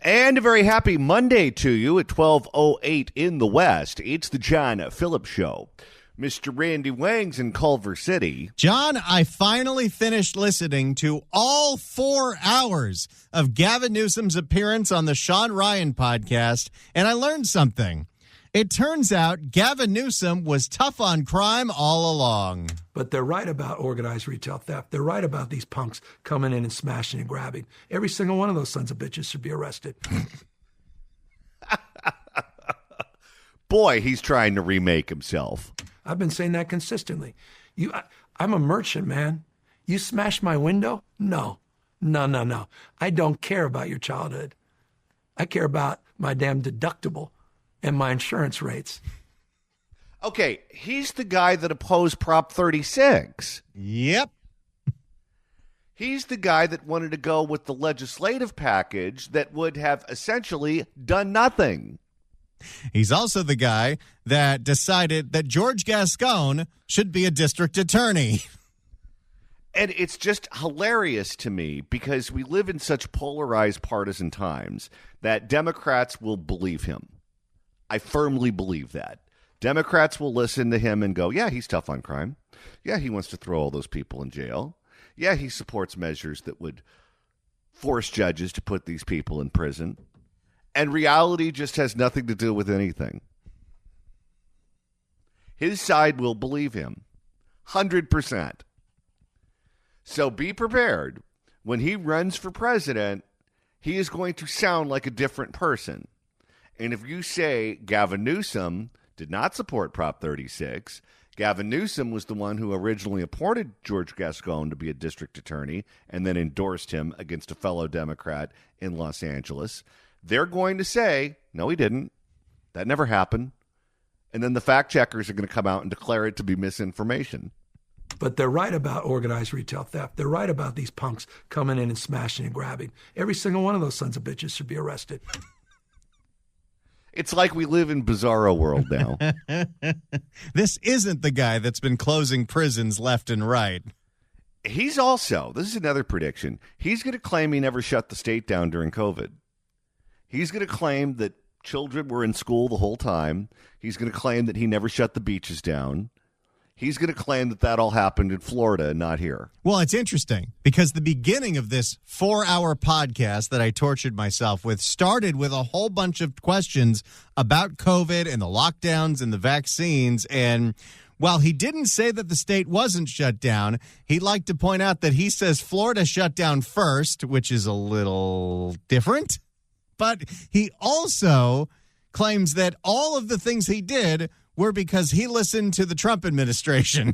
And a very happy Monday to you at 12:08 in the West. It's the John Phillips Show. Mr. Randy Wangs in Culver City. John, I finally finished listening to all 4 hours of Gavin Newsom's appearance on the Sean Ryan podcast, and I learned something. It turns out Gavin Newsom was tough on crime all along. But they're right about organized retail theft. They're right about these punks coming in and smashing and grabbing. Every single one of those sons of bitches should be arrested. Boy, he's trying to remake himself. I've been saying that consistently. I'm a merchant, man. You smash my window? No. I don't care about your childhood. I care about my damn deductible and my insurance rates. Okay, he's the guy that opposed Prop 36. Yep. He's the guy that wanted to go with the legislative package that would have essentially done nothing. He's also the guy that decided that George Gascon should be a district attorney. And it's just hilarious to me because we live in such polarized partisan times that Democrats will believe him. I firmly believe that. Democrats will listen to him and go, yeah, he's tough on crime. Yeah, he wants to throw all those people in jail. Yeah, he supports measures that would force judges to put these people in prison. And reality just has nothing to do with anything. His side will believe him. 100%. So be prepared. When he runs for president, he is going to sound like a different person. And if you say Gavin Newsom did not support Prop 36, Gavin Newsom was the one who originally appointed George Gascon to be a district attorney and then endorsed him against a fellow Democrat in Los Angeles, they're going to say, no, he didn't. That never happened. And then the fact checkers are going to come out and declare it to be misinformation. But they're right about organized retail theft. They're right about these punks coming in and smashing and grabbing. Every single one of those sons of bitches should be arrested. It's like we live in bizarro world now. This isn't the guy that's been closing prisons left and right. He's also, this is another prediction, he's going to claim he never shut the state down during COVID. He's going to claim that children were in school the whole time. He's going to claim that he never shut the beaches down. He's going to claim that that all happened in Florida and not here. Well, it's interesting because the beginning of this 4-hour podcast that I tortured myself with started with a whole bunch of questions about COVID and the lockdowns and the vaccines. And while he didn't say that the state wasn't shut down, he'd like to point out that he says Florida shut down first, which is a little different. But he also claims that all of the things he did were because he listened to the Trump administration.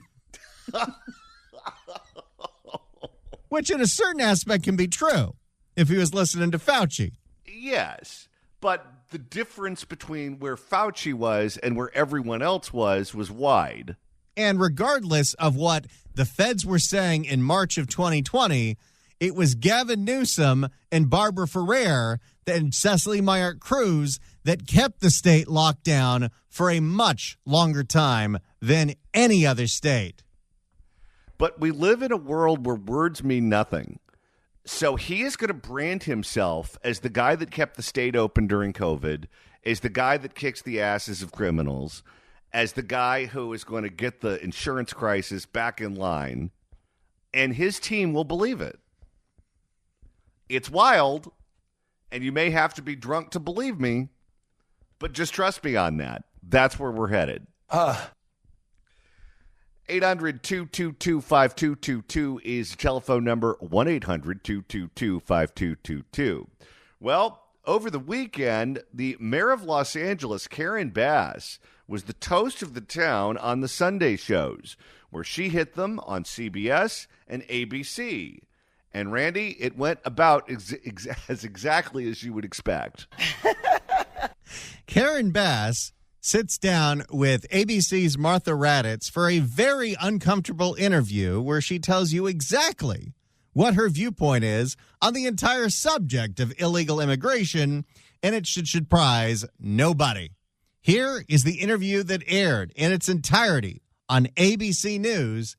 Which in a certain aspect can be true if he was listening to Fauci. Yes, but the difference between where Fauci was and where everyone else was wide. And regardless of what the feds were saying in March of 2020, it was Gavin Newsom and Barbara Ferrer and Cecily Myart Cruz that kept the state locked down for a much longer time than any other state. But we live in a world where words mean nothing. So he is going to brand himself as the guy that kept the state open during COVID, as the guy that kicks the asses of criminals, as the guy who is going to get the insurance crisis back in line. And his team will believe it. It's wild, and you may have to be drunk to believe me, but just trust me on that. That's where we're headed. 800-222-5222 is the telephone number, 1-800-222-5222. Well, over the weekend, the mayor of Los Angeles, Karen Bass, was the toast of the town on the Sunday shows, where she hit them on CBS and ABC. And, Randy, it went about exactly as you would expect. Karen Bass sits down with ABC's Martha Radditz for a very uncomfortable interview where she tells you exactly what her viewpoint is on the entire subject of illegal immigration, and it should surprise nobody. Here is the interview that aired in its entirety on ABC News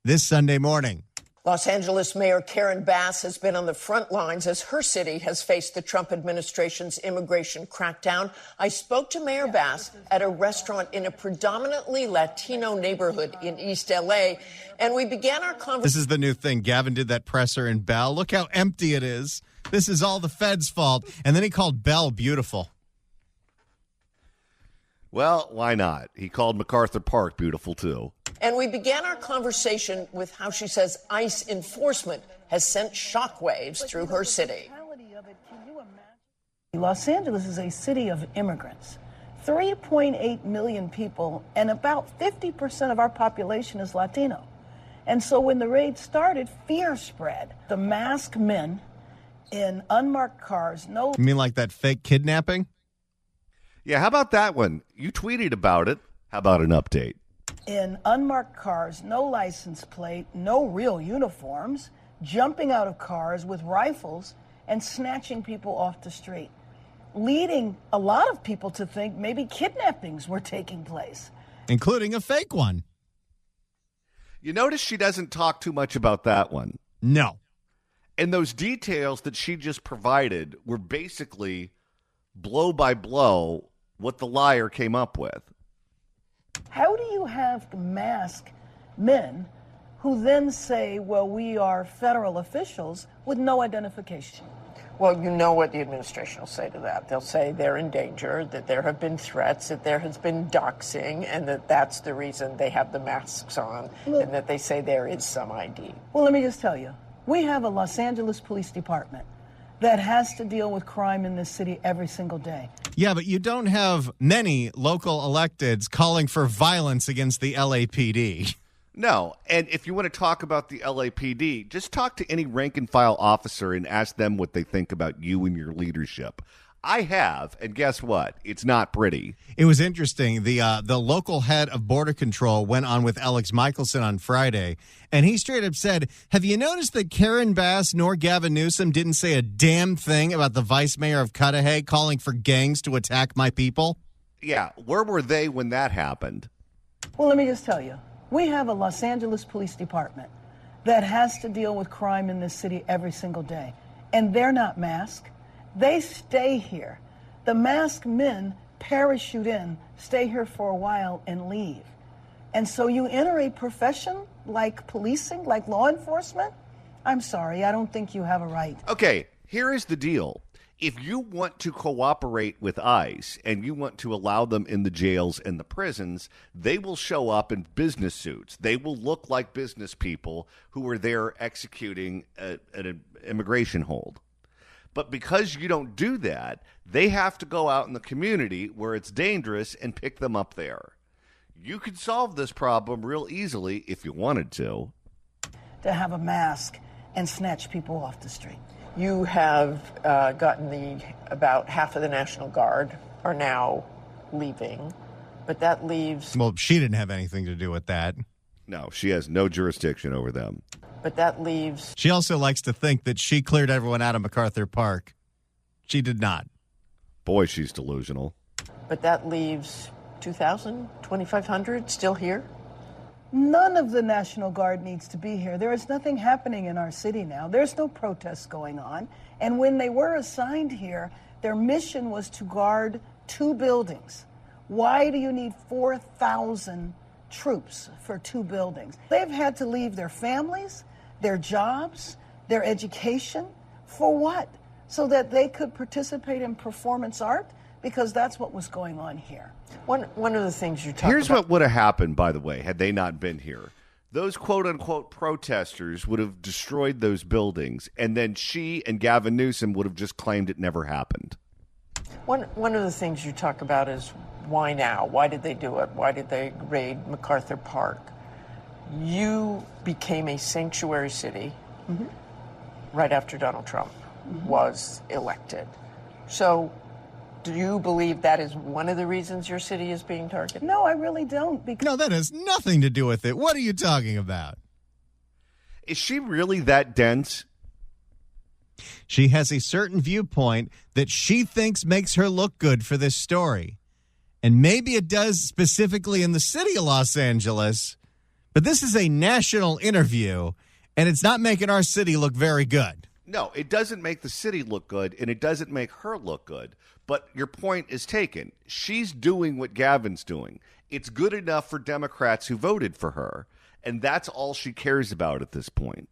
this Sunday morning. Los Angeles Mayor Karen Bass has been on the front lines as her city has faced the Trump administration's immigration crackdown. I spoke to Mayor Bass at a restaurant in a predominantly Latino neighborhood in East L.A., and we began our conversation. This is the new thing. Gavin did that presser in Bell. Look how empty it is. This is all the feds' fault. And then he called Bell beautiful. Well, why not? He called MacArthur Park beautiful, too. And we began our conversation with how she says ICE enforcement has sent shockwaves through her city. Los Angeles is a city of immigrants. 3.8 million people, and about 50% of our population is Latino. And so when the raid started, fear spread. The masked men in unmarked cars, You mean like that fake kidnapping? Yeah, how about that one? You tweeted about it. How about an update? in unmarked cars, no license plate, no real uniforms, jumping out of cars with rifles and snatching people off the street, leading a lot of people to think maybe kidnappings were taking place. Including a fake one. You notice she doesn't talk too much about that one. No. And those details that she just provided were basically blow by blow what the liar came up with. How do you have masked men who then say, well, we are federal officials with no identification? Well, you know what the administration will say to that. They'll say they're in danger, that there have been threats, that there has been doxing, and that that's the reason they have the masks on, and that they say there is some ID. Well, let me just tell you, we have a Los Angeles Police Department that has to deal with crime in this city every single day. Yeah, but you don't have many local electeds calling for violence against the LAPD. No, and if you want to talk about the LAPD, just talk to any rank-and-file officer and ask them what they think about you and your leadership. I have, and guess what? It's not pretty. It was interesting. The local head of border control went on with Alex Michelson on Friday, and he straight up said, have you noticed that Karen Bass nor Gavin Newsom didn't say a damn thing about the vice mayor of Cudahy calling for gangs to attack my people? Yeah, where were they when that happened? Well, let me just tell you, we have a Los Angeles Police Department that has to deal with crime in this city every single day, and they're not masked. They stay here. The masked men parachute in, stay here for a while, and leave. And so you enter a profession like policing, like law enforcement? I'm sorry, I don't think you have a right. Okay, here is the deal. If you want to cooperate with ICE and you want to allow them in the jails and the prisons, they will show up in business suits. They will look like business people who are there executing an immigration hold. But because you don't do that, they have to go out in the community where it's dangerous and pick them up there. You could solve this problem real easily if you wanted to. To have a mask and snatch people off the street. You have gotten about half of the National Guard are now leaving, but that leaves... Well, she didn't have anything to do with that. No, she has no jurisdiction over them. But that leaves... She also likes to think that she cleared everyone out of MacArthur Park. She did not. Boy, she's delusional. But that leaves 2,000, 2,500 still here? None of the National Guard needs to be here. There is nothing happening in our city now. There's no protests going on. And when they were assigned here, their mission was to guard 2 buildings. Why do you need 4,000 troops for 2 buildings? They've had to leave their families, their jobs, their education. For what? So that they could participate in performance art? Because that's what was going on here. One of the things you talked Here's about... what would have happened, by the way, had they not been here. Those quote-unquote protesters would have destroyed those buildings, and then she and Gavin Newsom would have just claimed it never happened. One of the things you talk about is why now? Why did they do it? Why did they raid MacArthur Park? You became a sanctuary city right after Donald Trump was elected. So do you believe that is one of the reasons your city is being targeted? No, I really don't. Because No, that has nothing to do with it. What are you talking about? Is she really that dense? She has a certain viewpoint that she thinks makes her look good for this story. And maybe it does specifically in the city of Los Angeles, but this is a national interview, And it's not making our city look very good. No, it doesn't make the city look good, and it doesn't make her look good. But your point is taken. She's doing what Gavin's doing. It's good enough for Democrats who voted for her, and that's all she cares about at this point.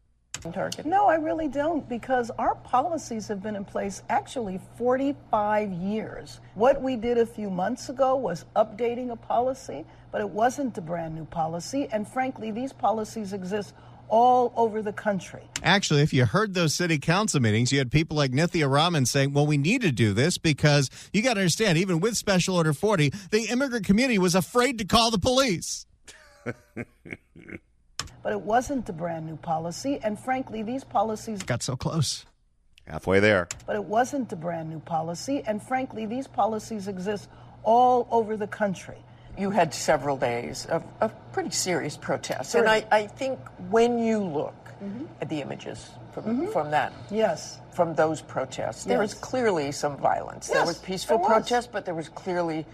No, I really don't, because our policies have been in place actually 45 years. What we did a few months ago was updating a policy, but it wasn't a brand new policy. And frankly, these policies exist all over the country. Actually, if you heard those city council meetings, you had people like Nithya Raman saying, well, we need to do this because you got to understand, even with Special Order 40, the immigrant community was afraid to call the police. But it wasn't a brand new policy, and frankly, these policies got so close. Halfway there. But it wasn't a brand new policy, and frankly, these policies exist all over the country. You had several days of pretty serious protests, and I think when you look at the images from that, yes, from those protests, there was clearly some violence. Yes, there was peaceful protests, but there was clearly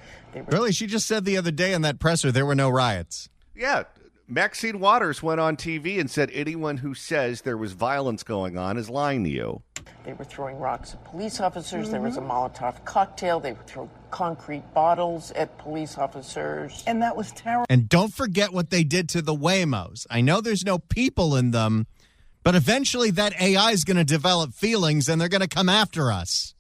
Really, she just said the other day in that presser there were no riots. Yeah. Maxine Waters went on TV and said anyone who says there was violence going on is lying to you. They were throwing rocks at police officers. There was a Molotov cocktail. They would throw concrete bottles at police officers. And that was terrible. And don't forget what they did to the Waymos. I know there's no people in them, but eventually that AI is going to develop feelings and they're going to come after us.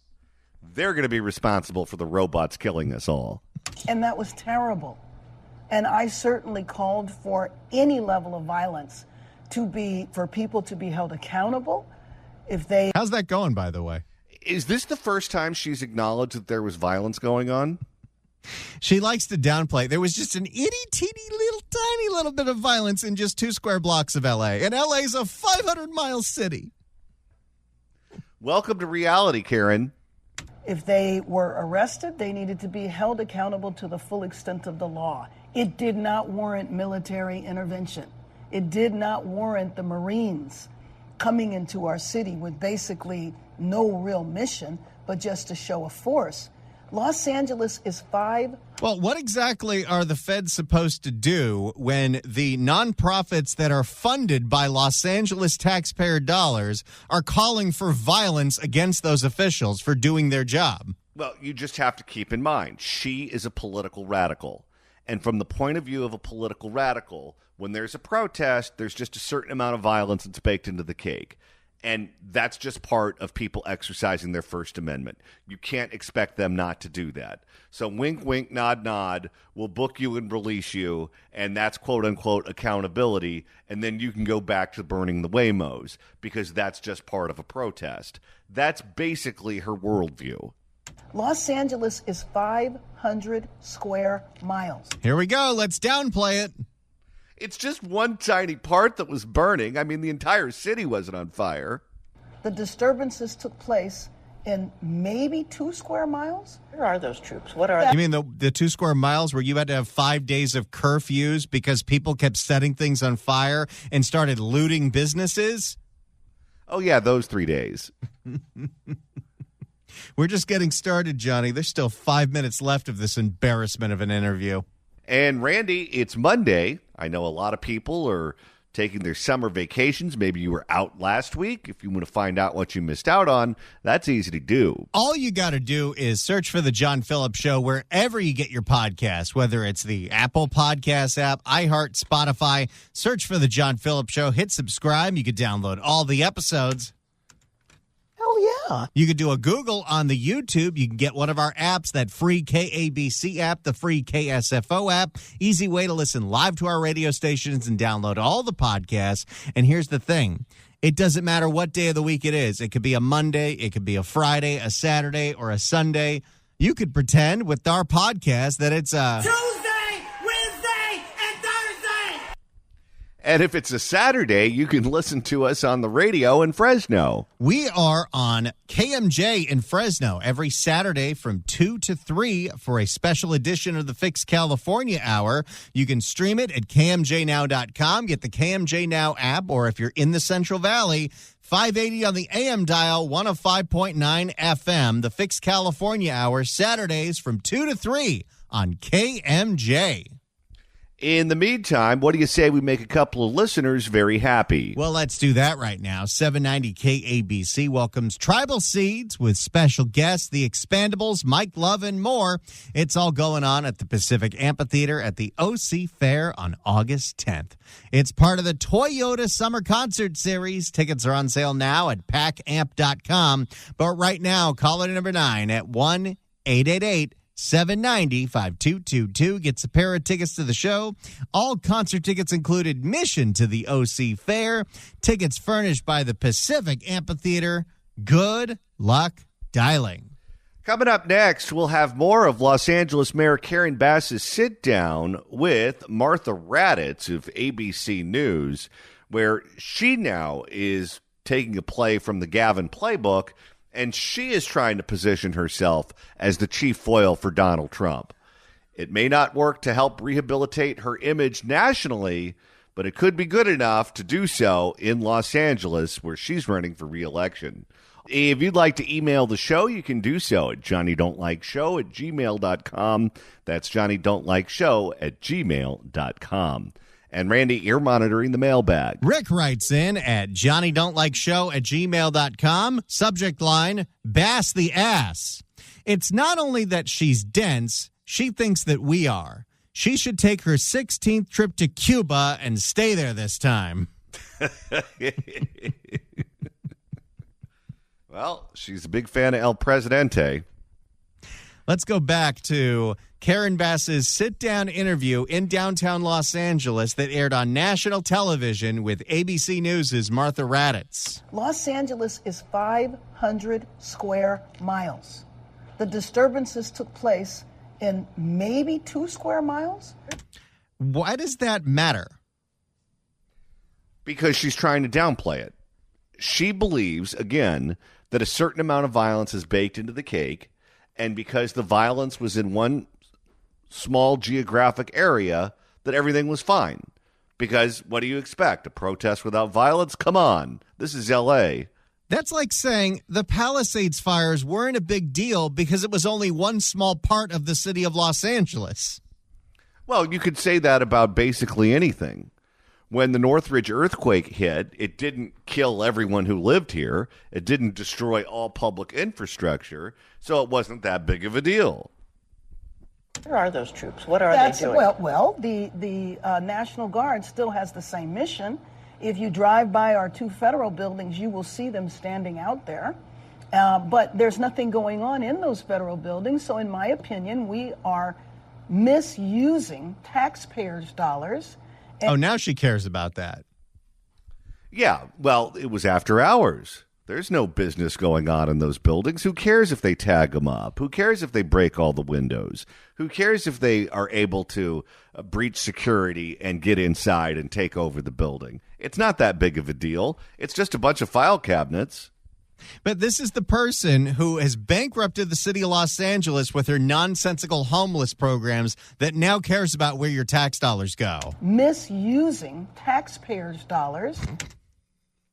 They're going to be responsible for the robots killing us all. And that was terrible. And I certainly called for any level of violence for people to be held accountable. How's that going, by the way? Is this the first time she's acknowledged that there was violence going on? She likes to downplay. There was just an itty-teeny little tiny little bit of violence in just 2 square blocks of L.A. And L.A.'s a 500-mile city. Welcome to reality, Karen. If they were arrested, they needed to be held accountable to the full extent of the law. It did not warrant military intervention. It did not warrant the Marines coming into our city with basically no real mission, but just to show a force. Los Angeles is Well, what exactly are the feds supposed to do when the nonprofits that are funded by Los Angeles taxpayer dollars are calling for violence against those officials for doing their job? Well, you just have to keep in mind, she is a political radical. And from the point of view of a political radical, when there's a protest, there's just a certain amount of violence that's baked into the cake. And that's just part of people exercising their First Amendment. You can't expect them not to do that. So wink, wink, nod, nod, we'll book you and release you, and that's quote-unquote accountability, and then you can go back to burning the Waymos, because that's just part of a protest. That's basically her worldview. Los Angeles is 500 square miles. Here we go. Let's downplay it. It's just one tiny part that was burning. I mean, the entire city wasn't on fire. The disturbances took place in maybe 2 square miles. Where are those troops? What are they? You mean the 2 square miles where you had to have 5 days of curfews because people kept setting things on fire and started looting businesses? Oh, yeah, those 3 days. We're just getting started, Johnny. There's still 5 minutes left of this embarrassment of an interview. And Randy, it's Monday. I know a lot of people are taking their summer vacations. Maybe you were out last week. If you want to find out what you missed out on, that's easy to do. All you got to do is search for The John Phillips Show wherever you get your podcast, whether it's the Apple Podcast app, iHeart, Spotify. Search for The John Phillips Show. Hit subscribe. You can download all the episodes. Hell yeah. You could do a Google on the YouTube. You can get one of our apps, that free KABC app, the free KSFO app. Easy way to listen live to our radio stations and download all the podcasts. And here's the thing. It doesn't matter what day of the week it is. It could be a Monday, it could be a Friday, a Saturday, or a Sunday. You could pretend with our podcast that it's a Tuesday, Wednesday, and Thursday. And if it's a Saturday, you can listen to us on the radio in Fresno. We are on KMJ in Fresno every Saturday from 2 to 3 for a special edition of the Fix California Hour. You can stream it at KMJNow.com, get the KMJ Now app, or if you're in the Central Valley, 580 on the AM dial, 105.9 FM. The Fix California Hour, Saturdays from 2 to 3 on KMJ. In the meantime, what do you say we make a couple of listeners very happy? Well, let's do that right now. 790 KABC welcomes Tribal Seeds with special guests, the Expandables, Mike Love, and more. It's all going on at the Pacific Amphitheater at the OC Fair on August 10th. It's part of the Toyota Summer Concert Series. Tickets are on sale now at packamp.com. But right now, caller number 9 at 1-888-790-5222 gets a pair of tickets to the show. All concert tickets include admission to the OC Fair. Tickets furnished by the Pacific Amphitheater. Good luck dialing. Coming up next, we'll have more of Los Angeles Mayor Karen Bass's sit-down with Martha Radditz of ABC News, where she now is taking a play from the Gavin playbook, and she is trying to position herself as the chief foil for Donald Trump. It may not work to help rehabilitate her image nationally, but it could be good enough to do so in Los Angeles, where she's running for re-election. If you'd like to email the show, you can do so at johnnydon'tlikeshow@gmail.com. That's johnnydon'tlikeshow@gmail.com. And Randy, you're monitoring the mailbag. Rick writes in at johnnydon'tlikeshow@gmail.com. Subject line, Bass the ass. It's not only that she's dense, she thinks that we are. She should take her 16th trip to Cuba and stay there this time. Well, she's a big fan of El Presidente. Let's go back to Karen Bass's sit-down interview in downtown Los Angeles that aired on national television with ABC News' Martha Radditz. Los Angeles is 500 square miles. The disturbances took place in maybe 2 square miles. Why does that matter? Because she's trying to downplay it. She believes, again, that a certain amount of violence is baked into the cake, and because the violence was in one small geographic area, that everything was fine. Because what do you expect? A protest without violence? Come on. This is L.A. That's like saying the Palisades fires weren't a big deal because it was only one small part of the city of Los Angeles. Well, you could say that about basically anything. When the Northridge earthquake hit, it didn't kill everyone who lived here. It didn't destroy all public infrastructure, so it wasn't that big of a deal. Where are those troops? What are they doing? Well, the National Guard still has the same mission. If you drive by our 2 federal buildings, you will see them standing out there. But there's nothing going on in those federal buildings, so in my opinion, we are misusing taxpayers' dollars. Oh, now she cares about that. Yeah, well, it was after hours. There's no business going on in those buildings. Who cares if they tag them up? Who cares if they break all the windows? Who cares if they are able to breach security and get inside and take over the building? It's not that big of a deal. It's just a bunch of file cabinets. But this is the person who has bankrupted the city of Los Angeles with her nonsensical homeless programs that now cares about where your tax dollars go. Misusing taxpayers' dollars.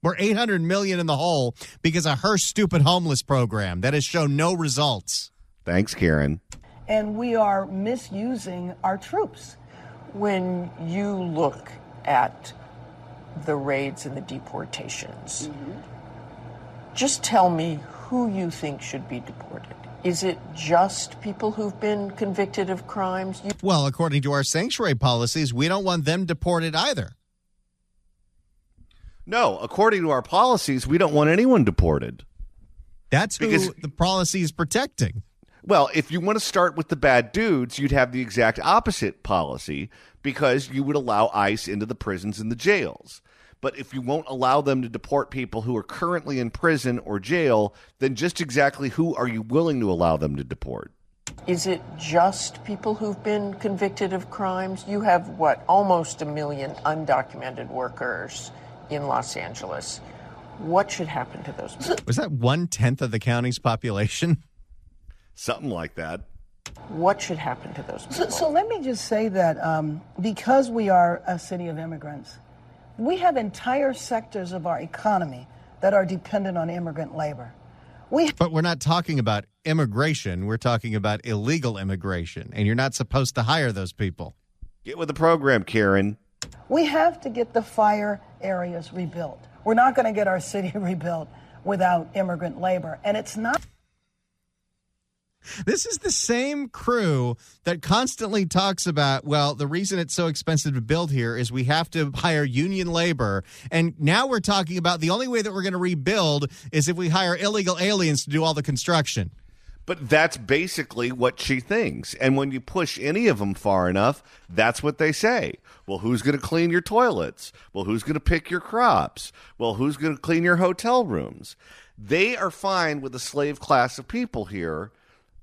We're $800 million in the hole because of her stupid homeless program that has shown no results. Thanks, Karen. And we are misusing our troops. When you look at the raids and the deportations, just tell me who you think should be deported. Is it just people who've been convicted of crimes? Well, according to our sanctuary policies, we don't want them deported either. No, according to our policies, we don't want anyone deported. That's who the policy is protecting. Well, if you want to start with the bad dudes, you'd have the exact opposite policy because you would allow ICE into the prisons and the jails. But if you won't allow them to deport people who are currently in prison or jail, then just exactly who are you willing to allow them to deport? Is it just people who've been convicted of crimes? You have, almost 1 million undocumented workers in Los Angeles. What should happen to those people? Was that 1/10 of the county's population? Something like that. What should happen to those people? So let me just say that because we are a city of immigrants, we have entire sectors of our economy that are dependent on immigrant labor. But we're not talking about immigration. We're talking about illegal immigration, and you're not supposed to hire those people. Get with the program, Karen. We have to get the fire areas rebuilt. We're not going to get our city rebuilt without immigrant labor. And it's not. This is the same crew that constantly talks about, well, the reason it's so expensive to build here is we have to hire union labor. And now we're talking about the only way that we're going to rebuild is if we hire illegal aliens to do all the construction. But that's basically what she thinks. And when you push any of them far enough, that's what they say. Well, who's going to clean your toilets? Well, who's going to pick your crops? Well, who's going to clean your hotel rooms? They are fine with a slave class of people here,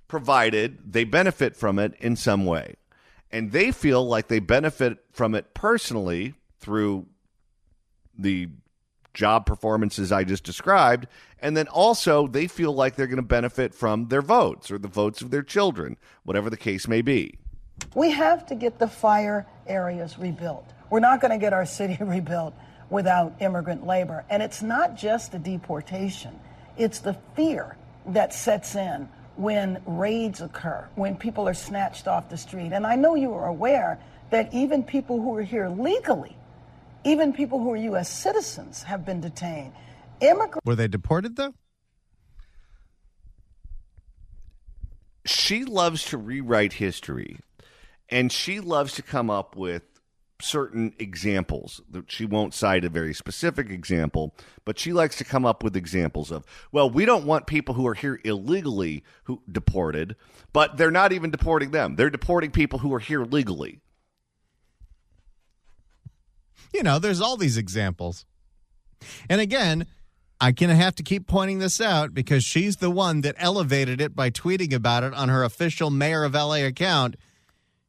provided they benefit from it in some way. And they feel like they benefit from it personally through the job performances I just described. And then also they feel like they're going to benefit from their votes or the votes of their children, whatever the case may be. We have to get the fire areas rebuilt. We're not going to get our city rebuilt without immigrant labor. And it's not just the deportation. It's the fear that sets in when raids occur, when people are snatched off the street. And I know you are aware that even people who are here legally, even people who are U.S. citizens have been detained. Were they deported, though? She loves to rewrite history, and she loves to come up with certain examples. She won't cite a very specific example, but she likes to come up with examples of, well, we don't want people who are here illegally who deported, but they're not even deporting them. They're deporting people who are here legally. You know, there's all these examples. And again, I'm going to have to keep pointing this out because she's the one that elevated it by tweeting about it on her official Mayor of LA account.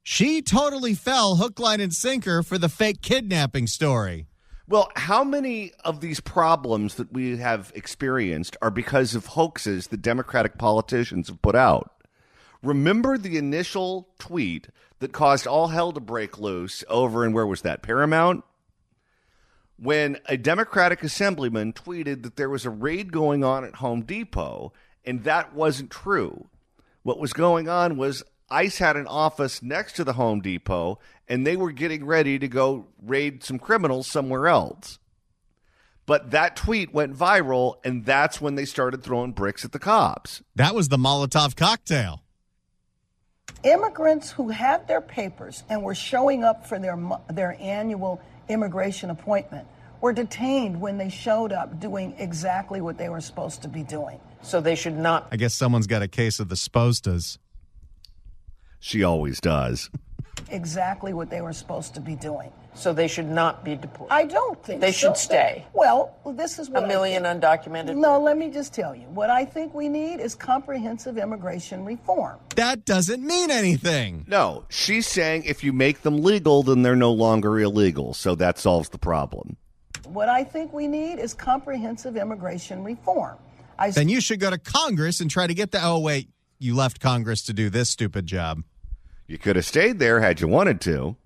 She totally fell hook, line, and sinker for the fake kidnapping story. Well, how many of these problems that we have experienced are because of hoaxes that Democratic politicians have put out? Remember the initial tweet that caused all hell to break loose over in, where was that, Paramount? When a Democratic assemblyman tweeted that there was a raid going on at Home Depot, and that wasn't true. What was going on was ICE had an office next to the Home Depot, and they were getting ready to go raid some criminals somewhere else. But that tweet went viral, and that's when they started throwing bricks at the cops. That was the Molotov cocktail. Immigrants who had their papers and were showing up for their annual immigration appointment were detained when they showed up doing exactly what they were supposed to be doing. So they should not. I guess someone's got a case of the spostas. She always does. Exactly what they were supposed to be doing. So they should not be deported. I don't think they so. should stay. Well, this is what a million undocumented. No, let me just tell you. What I think we need is comprehensive immigration reform. That doesn't mean anything. No, she's saying if you make them legal, then they're no longer illegal. So that solves the problem. What I think we need is comprehensive immigration reform. Then you should go to Congress and try to get the... Oh, wait, you left Congress to do this stupid job. You could have stayed there had you wanted to.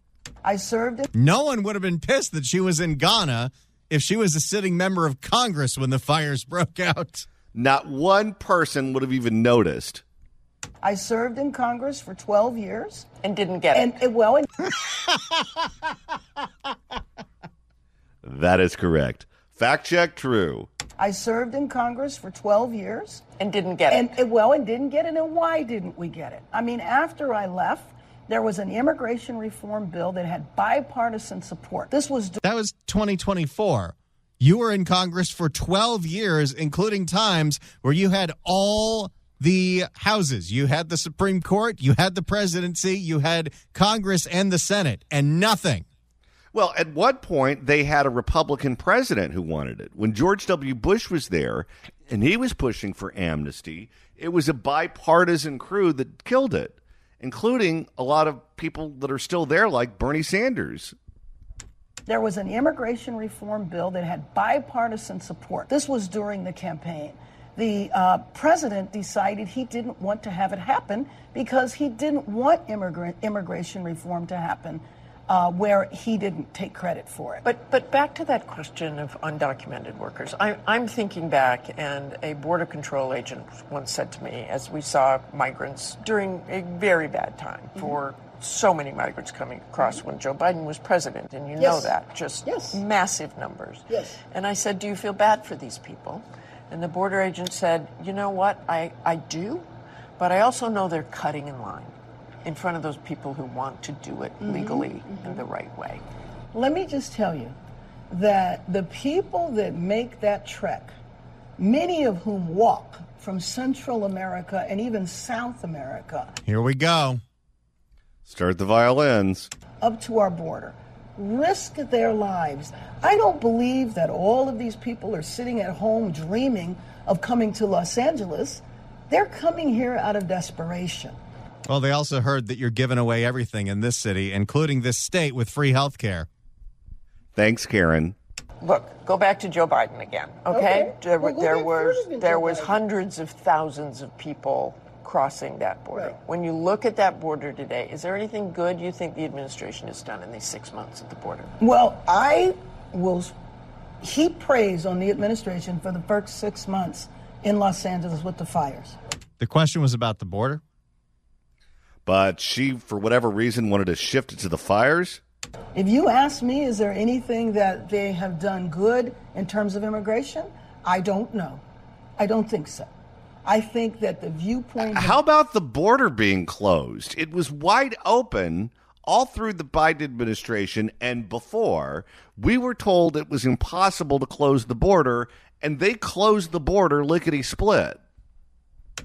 I served in... No one would have been pissed that she was in Ghana if she was a sitting member of Congress when the fires broke out. Not one person would have even noticed. I served in Congress for 12 years. And didn't get it. That is correct. Fact check, true. I served in Congress for 12 years. And didn't get it. And didn't get it. And why didn't we get it? I mean, after I left, there was an immigration reform bill that had bipartisan support. That was 2024. You were in Congress for 12 years, including times where you had all the houses. You had the Supreme Court, you had the presidency, you had Congress and the Senate, and nothing. Well, at one point, they had a Republican president who wanted it. When George W. Bush was there and he was pushing for amnesty, it was a bipartisan crew that killed it, including a lot of people that are still there, like Bernie Sanders. There was an immigration reform bill that had bipartisan support. This was during the campaign. The president decided he didn't want to have it happen because he didn't want immigration reform to happen where he didn't take credit for it. But back to that question of undocumented workers. I'm thinking back, and a Border Control agent once said to me, as we saw migrants during a very bad time for so many migrants coming across when Joe Biden was president, and you know that, just massive numbers. Yes. And I said, do you feel bad for these people? And the border agent said, you know what, I do, but I also know they're cutting in line in front of those people who want to do it legally in the right way. Let me just tell you that the people that make that trek, many of whom walk from Central America and even South America. Here we go. Start the violins. Up to our border, risk their lives. I don't believe that all of these people are sitting at home dreaming of coming to Los Angeles. They're coming here out of desperation. Well, they also heard that you're giving away everything in this city, including this state, with free health care. Thanks, Karen. Look, go back to Joe Biden again, okay? There was hundreds of thousands of people crossing that border. Right. When you look at that border today, is there anything good you think the administration has done in these 6 months at the border? Well, I will heap praise on the administration for the first 6 months in Los Angeles with the fires. The question was about the border? But she, for whatever reason, wanted to shift it to the fires? If you ask me, is there anything that they have done good in terms of immigration? I don't know. I don't think so. I think that the viewpoint... How about the border being closed? It was wide open all through the Biden administration, and before, we were told it was impossible to close the border, and they closed the border lickety-split.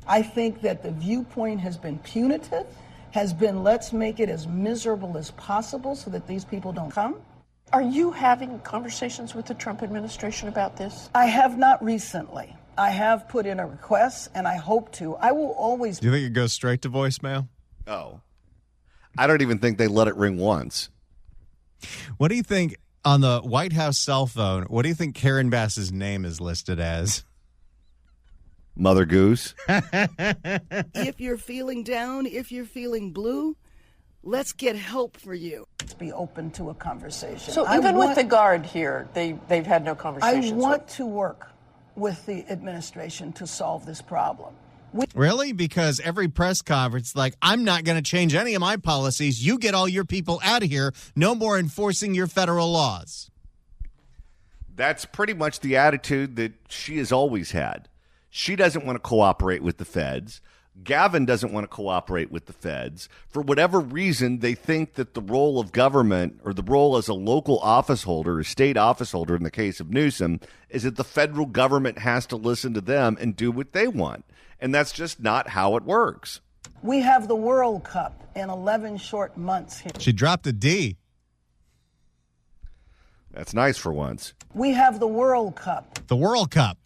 I think that the viewpoint has been punitive, has been let's make it as miserable as possible so that these people don't come. Are you having conversations with the Trump administration about this? I have not recently. I have put in a request, and I hope to. I will always... Do you think it goes straight to voicemail? Oh. I don't even think they let it ring once. What do you think, on the White House cell phone, what do you think Karen Bass's name is listed as? Mother Goose. If you're feeling down, if you're feeling blue, let's get help for you. Let's be open to a conversation. So even with the guard here, they've had no conversations. I want to work with the administration to solve this problem. Really? Because every press conference, like, I'm not going to change any of my policies. You get all your people out of here. No more enforcing your federal laws. That's pretty much the attitude that she has always had. She doesn't want to cooperate with the feds. Gavin doesn't want to cooperate with the feds. For whatever reason, they think that the role of government, or the role as a local office holder, a state office holder in the case of Newsom, is that the federal government has to listen to them and do what they want. And that's just not how it works. We have the World Cup in 11 short months here. She dropped a D. That's nice for once. We have the World Cup. The World Cup.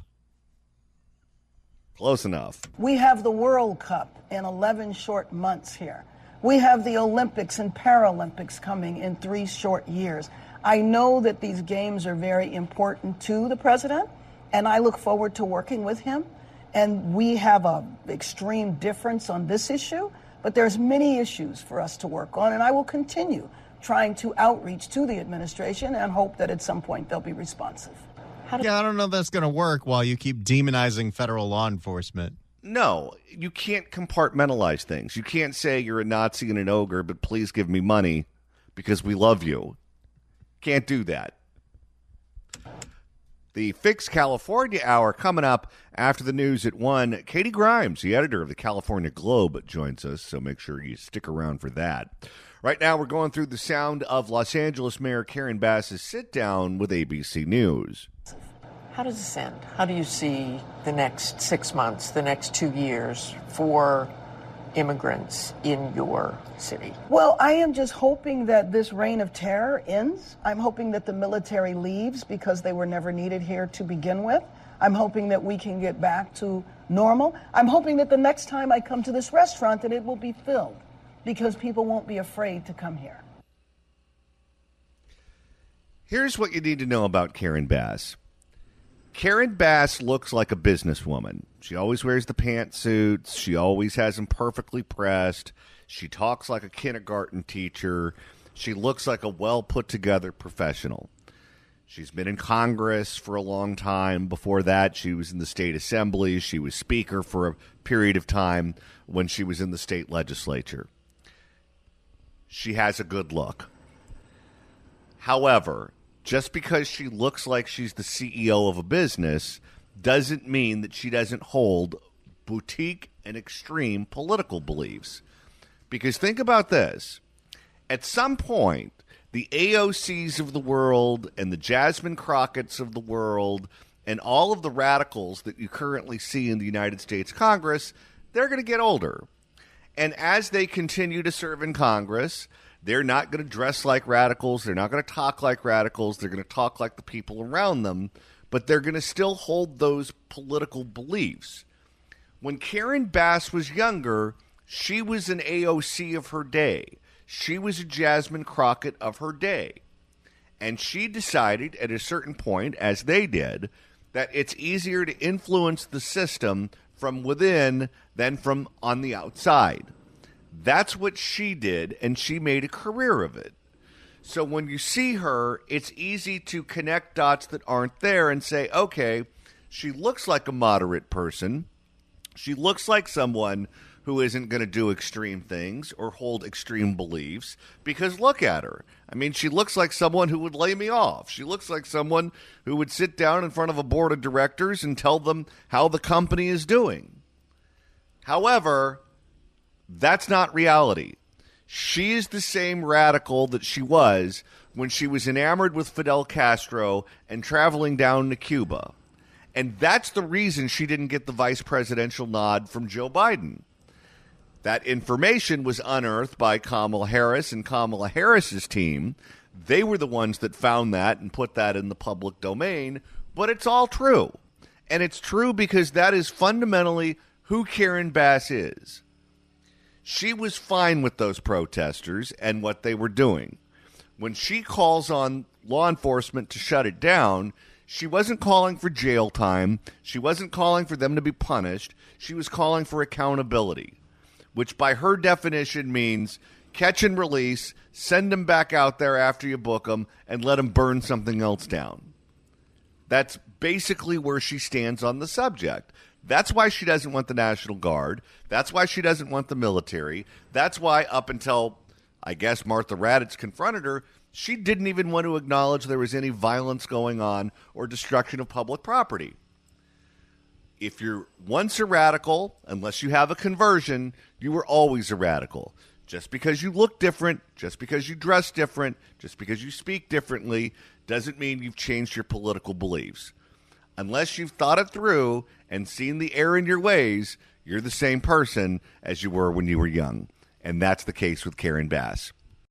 Close enough. We have the World Cup in 11 short months here. We have the Olympics and Paralympics coming in 3 short years. I know that these games are very important to the president, and I look forward to working with him. And we have an extreme difference on this issue, but there's many issues for us to work on, and I will continue trying to outreach to the administration and hope that at some point they'll be responsive. Yeah, I don't know if that's going to work while you keep demonizing federal law enforcement. No, you can't compartmentalize things. You can't say you're a Nazi and an ogre, but please give me money because we love you. Can't do that. The Fix California Hour coming up after the news at 1. Katie Grimes, the editor of the California Globe, joins us, so make sure you stick around for that. Right now, we're going through the sound of Los Angeles Mayor Karen Bass's sit-down with ABC News. How does this end? How do you see the next 6 months, the next 2 years for immigrants in your city? Well, I am just hoping that this reign of terror ends. I'm hoping that the military leaves because they were never needed here to begin with. I'm hoping that we can get back to normal. I'm hoping that the next time I come to this restaurant that it will be filled because people won't be afraid to come here. Here's what you need to know about Karen Bass. Karen Bass looks like a businesswoman. She always wears the pantsuits. She always has them perfectly pressed. She talks like a kindergarten teacher. She looks like a well put together professional. She's been in Congress for a long time. Before that, she was in the state assembly. She was speaker for a period of time when she was in the state legislature. She has a good look. However, just because she looks like she's the CEO of a business doesn't mean that she doesn't hold boutique and extreme political beliefs. Because think about this. At some point, the AOCs of the world and the Jasmine Crockett's of the world and all of the radicals that you currently see in the United States Congress, they're going to get older. And as they continue to serve in Congress, they're not going to dress like radicals. They're not going to talk like radicals. They're going to talk like the people around them. But they're going to still hold those political beliefs. When Karen Bass was younger, she was an AOC of her day. She was a Jasmine Crockett of her day. And she decided at a certain point, as they did, that it's easier to influence the system from within than from on the outside. That's what she did, and she made a career of it. So when you see her, it's easy to connect dots that aren't there and say, okay, she looks like a moderate person. She looks like someone who isn't going to do extreme things or hold extreme beliefs, because look at her. I mean, she looks like someone who would lay me off. She looks like someone who would sit down in front of a board of directors and tell them how the company is doing. However, that's not reality. She is the same radical that she was when she was enamored with Fidel Castro and traveling down to Cuba. And that's the reason she didn't get the vice presidential nod from Joe Biden. That information was unearthed by Kamala Harris and Kamala Harris's team. They were the ones that found that and put that in the public domain. But it's all true. And it's true because that is fundamentally who Karen Bass is. She was fine with those protesters and what they were doing. When she calls on law enforcement to shut it down, she wasn't calling for jail time. She wasn't calling for them to be punished. She was calling for accountability, which by her definition means catch and release, send them back out there after you book them, and let them burn something else down. That's basically where she stands on the subject. That's why she doesn't want the National Guard. That's why she doesn't want the military. That's why up until, I guess, Martha Radditz confronted her, she didn't even want to acknowledge there was any violence going on or destruction of public property. If you're once a radical, unless you have a conversion, you were always a radical. Just because you look different, just because you dress different, just because you speak differently, doesn't mean you've changed your political beliefs. Unless you've thought it through and seen the error in your ways, you're the same person as you were when you were young. And that's the case with Karen Bass.